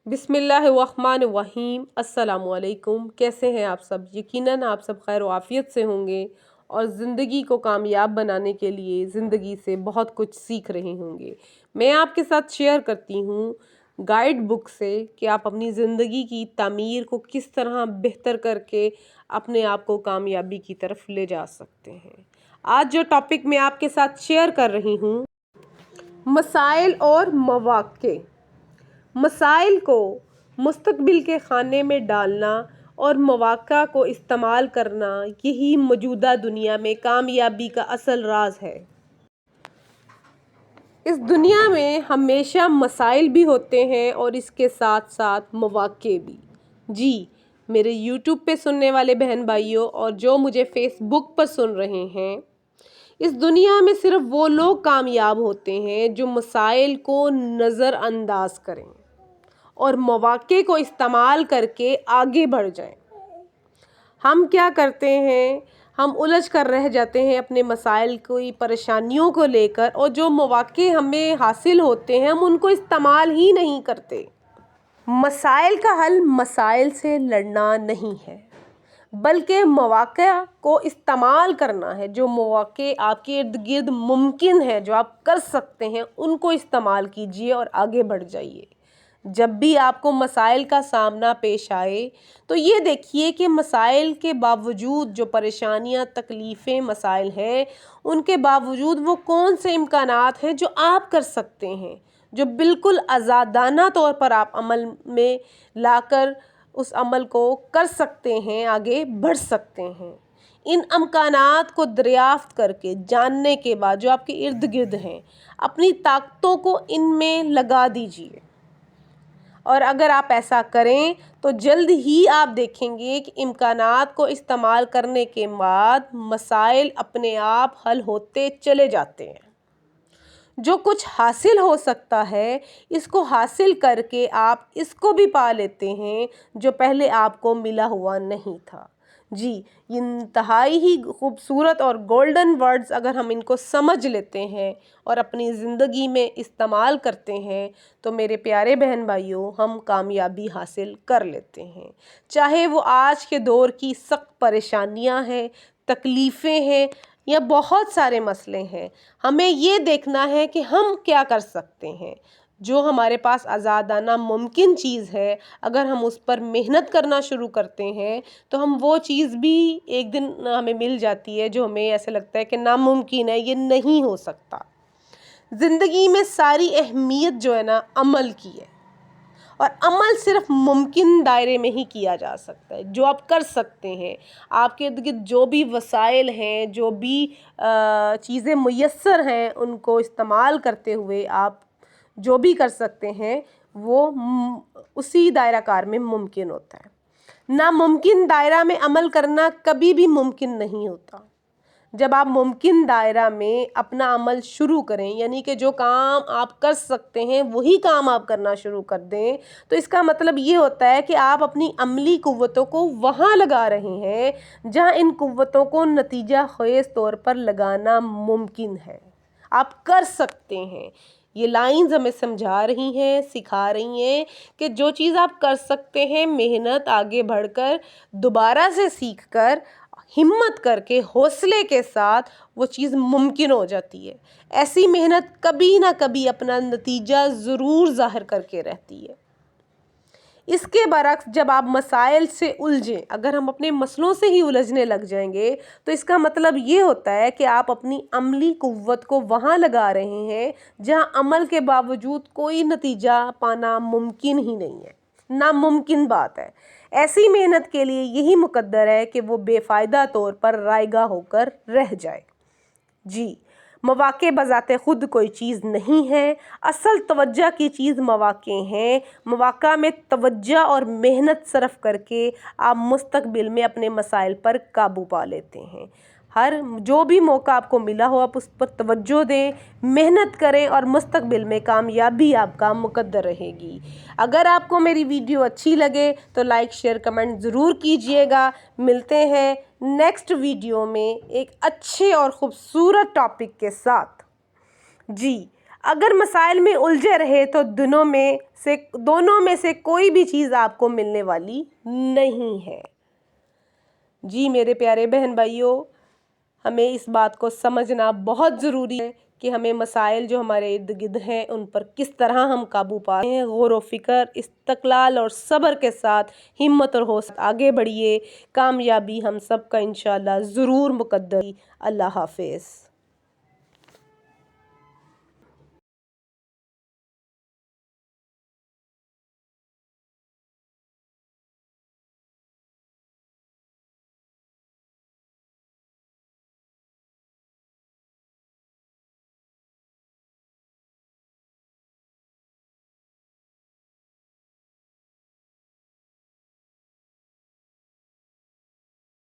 बिस्मिल्लाहिर्रहमानिर्रहीम। अस्सलामुअलैकुम। कैसे हैं आप सब? यकीनन आप सब खैर व आफियत से होंगे और ज़िंदगी को कामयाब बनाने के लिए ज़िंदगी से बहुत कुछ सीख रहे होंगे। मैं आपके साथ शेयर करती हूँ गाइड बुक से कि आप अपनी ज़िंदगी की तामीर को किस तरह बेहतर करके अपने आप को कामयाबी की तरफ ले जा सकते हैं। आज जो टॉपिक मैं आपके साथ शेयर कर रही हूँ, मसाइल और मौक़े। मसाइल को मुस्तकबिल के खाने में डालना और मौक़ा को इस्तेमाल करना, यही मौजूदा दुनिया में कामयाबी का असल राज है। इस दुनिया में हमेशा मसाइल भी होते हैं और इसके साथ साथ मौक़े भी। जी, मेरे यूट्यूब पे सुनने वाले बहन भाइयों और जो मुझे फेसबुक पर सुन रहे हैं, इस दुनिया में सिर्फ वो लोग कामयाब होते हैं जो मसाइल को नज़रअंदाज करें और मौक़े को इस्तेमाल करके आगे बढ़ जाएं। हम क्या करते हैं, हम उलझ कर रह जाते हैं अपने मसाइल की परेशानियों को लेकर, और जो मौक़े हमें हासिल होते हैं हम उनको इस्तेमाल ही नहीं करते। मसाइल का हल मसाइल से लड़ना नहीं है, बल्कि मौक़े को इस्तेमाल करना है। जो मौक़े आपके इर्द गिर्द मुमकिन है, जो आप कर सकते हैं, उनको इस्तेमाल कीजिए और आगे बढ़ जाइए। जब भी आपको मसाइल का सामना पेश आए तो ये देखिए कि मसाइल के बावजूद, जो परेशानियां, तकलीफ़ें, मसाइल हैं, उनके बावजूद वो कौन से इम्कानात हैं जो आप कर सकते हैं, जो बिल्कुल आज़ादाना तौर पर आप अमल में लाकर उस अमल को कर सकते हैं, आगे बढ़ सकते हैं। इन इम्कानात को दरियाफ्त करके, जानने के बाद जो आपके इर्द गिर्द हैं, अपनी ताकतों को इनमें लगा दीजिए। और अगर आप ऐसा करें तो जल्द ही आप देखेंगे कि इम्कानात को इस्तेमाल करने के बाद मसाइल अपने आप हल होते चले जाते हैं। जो कुछ हासिल हो सकता है, इसको हासिल करके आप इसको भी पा लेते हैं जो पहले आपको मिला हुआ नहीं था। जी, इंतहाई ही खूबसूरत और गोल्डन वर्ड्स अगर हम इनको समझ लेते हैं और अपनी ज़िंदगी में इस्तेमाल करते हैं तो मेरे प्यारे बहन भाइयों, हम कामयाबी हासिल कर लेते हैं। चाहे वो आज के दौर की सख्त परेशानियां हैं, तकलीफ़ें हैं या बहुत सारे मसले हैं, हमें ये देखना है कि हम क्या कर सकते हैं। जो हमारे पास आज़ादाना मुमकिन चीज़ है, अगर हम उस पर मेहनत करना शुरू करते हैं तो हम वो चीज़ भी एक दिन हमें मिल जाती है जो हमें ऐसे लगता है कि नामुमकिन है, ये नहीं हो सकता। ज़िंदगी में सारी अहमियत जो है ना, अमल की है, और अमल सिर्फ मुमकिन दायरे में ही किया जा सकता है, जो आप कर सकते हैं। आपके इर्द गिर्द जो भी वसाइल हैं, जो भी चीज़ें मुयस्सर हैं, उनको इस्तेमाल करते हुए आप जो भी कर सकते हैं वो उसी दायरा कार में मुमकिन होता है। नामुमकिन दायरा में अमल करना कभी भी मुमकिन नहीं होता। जब आप मुमकिन दायरा में अपना अमल शुरू करें, यानी कि जो काम आप कर सकते हैं वही काम आप करना शुरू कर दें, तो इसका मतलब ये होता है कि आप अपनी अमली कुव्वतों को वहाँ लगा रहे हैं जहाँ इन कुव्वतों को नतीजा ख़ेज़ तौर पर लगाना मुमकिन है। आप कर सकते हैं। ये लाइंस हमें समझा रही हैं, सिखा रही हैं कि जो चीज़ आप कर सकते हैं, मेहनत, आगे बढ़कर, दोबारा से सीख कर, हिम्मत करके, हौसले के साथ वो चीज़ मुमकिन हो जाती है। ऐसी मेहनत कभी ना कभी अपना नतीजा ज़रूर ज़ाहिर करके रहती है। इसके बरक्स जब आप मसाइल से उलझें, अगर हम अपने मसलों से ही उलझने लग जाएंगे तो इसका मतलब ये होता है कि आप अपनी अमली कुव्वत को वहाँ लगा रहे हैं जहाँ अमल के बावजूद कोई नतीजा पाना मुमकिन ही नहीं है, नामुमकिन बात है। ऐसी मेहनत के लिए यही मुकद्दर है कि वो बेफ़ायदा तौर पर रायगा होकर रह जाए। जी, मौक़े बज़ाते ख़ुद कोई चीज़ नहीं है, असल तवज्जो की चीज़ मौक़े हैं। मौक़ा में तवज्जो और मेहनत सर्फ़ करके आप मुस्तक़बिल में अपने मसाइल पर काबू पा लेते हैं। हर जो भी मौका आपको मिला हो, आप उस पर तवज्जो दें, मेहनत करें और मुस्तक़बिल में कामयाबी आपका मुकद्दर रहेगी। अगर आपको मेरी वीडियो अच्छी लगे तो लाइक, शेयर, कमेंट ज़रूर कीजिएगा। मिलते हैं नेक्स्ट वीडियो में एक अच्छे और ख़ूबसूरत टॉपिक के साथ। जी, اگر مسائل میں الجھے رہے تو دونوں میں سے کوئی بھی چیز آپ کو ملنے والی نہیں ہے۔ جی میرے پیارے بہن بھائیوں، ہمیں اس بات کو سمجھنا بہت ضروری ہے کہ ہمیں مسائل جو ہمارے ارد گرد ہیں ان پر کس طرح ہم قابو پاتے ہیں۔ غور و فکر، استقلال اور صبر کے ساتھ ہمت اور حوصلہ آگے بڑھیے، کامیابی ہم سب کا انشاءاللہ ضرور مقدر۔ اللہ حافظ۔